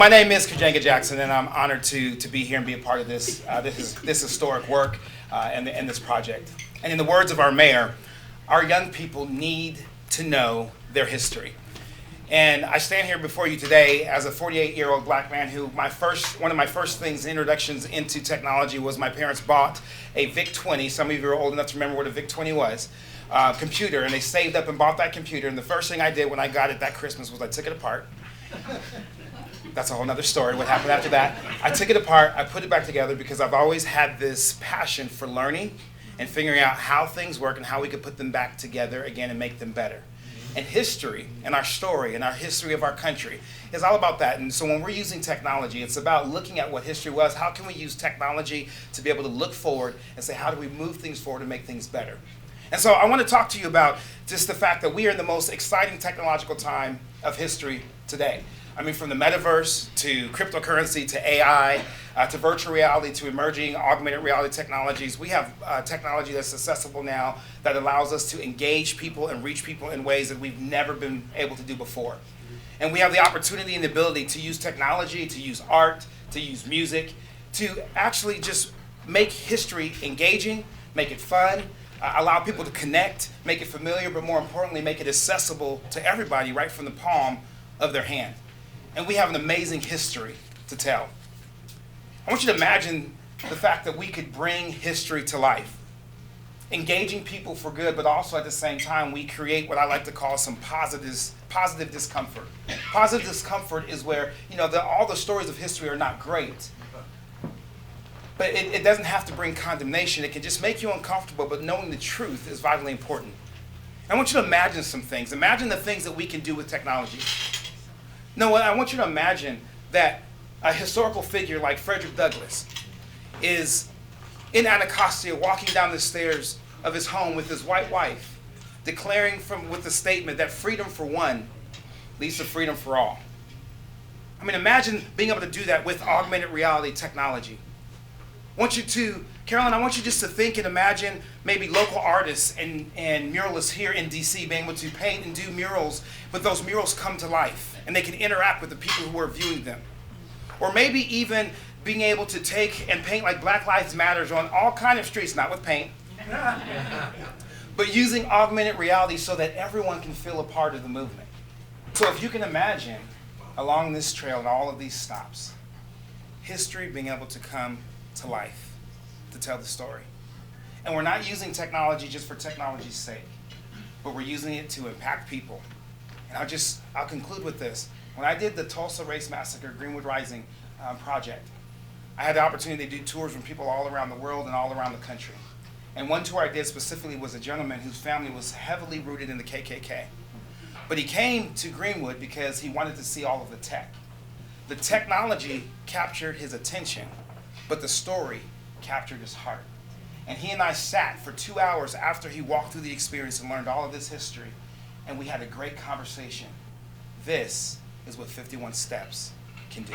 my name is Kujanga Jackson, and I'm honored to be here and be a part of this this historic work and this project. And in the words of our mayor, our young people need to know their history. And I stand here before you today as a 48-year-old black man who one of my first things, introductions into technology, was my parents bought a VIC-20. Some of you are old enough to remember what a VIC-20 was. Computer, and they saved up and bought that computer. And the first thing I did when I got it that Christmas was I took it apart. That's a whole nother story, what happened after that. I took it apart, I put it back together because I've always had this passion for learning and figuring out how things work and how we could put them back together again and make them better. And history and our story and our history of our country is all about that. And so when we're using technology, it's about looking at what history was. How can we use technology to be able to look forward and say, how do we move things forward and make things better? And so I want to talk to you about just the fact that we are in the most exciting technological time of history today. I mean, from the metaverse to cryptocurrency to AI to virtual reality to emerging augmented reality technologies. We have technology that's accessible now that allows us to engage people and reach people in ways that we've never been able to do before. And we have the opportunity and the ability to use technology, to use art, to use music, to actually just make history engaging, make it fun, allow people to connect, make it familiar, but more importantly, make it accessible to everybody right from the palm of their hand. And we have an amazing history to tell. I want you to imagine the fact that we could bring history to life, engaging people for good, but also at the same time, we create what I like to call some positive discomfort. Positive discomfort is where, all the stories of history are not great, but it doesn't have to bring condemnation. It can just make you uncomfortable, but knowing the truth is vitally important. I want you to imagine some things. Imagine the things that we can do with technology. No, I want you to imagine that a historical figure like Frederick Douglass is in Anacostia walking down the stairs of his home with his white wife, declaring with the statement that freedom for one leads to freedom for all. I mean, imagine being able to do that with augmented reality technology. Carolyn, I want you just to think and imagine maybe local artists and muralists here in DC being able to paint and do murals, but those murals come to life and they can interact with the people who are viewing them. Or maybe even being able to take and paint like Black Lives Matters on all kind of streets, not with paint, but using augmented reality so that everyone can feel a part of the movement. So if you can imagine along this trail and all of these stops, history being able to come to life to tell the story. And we're not using technology just for technology's sake, but we're using it to impact people. And I'll conclude with this. When I did the Tulsa Race Massacre Greenwood Rising project, I had the opportunity to do tours from people all around the world and all around the country. And one tour I did specifically was a gentleman whose family was heavily rooted in the KKK. But he came to Greenwood because he wanted to see all of the tech. The technology captured his attention, but the story captured his heart. And he and I sat for 2 hours after he walked through the experience and learned all of this history, and we had a great conversation. This is what 51 Steps can do.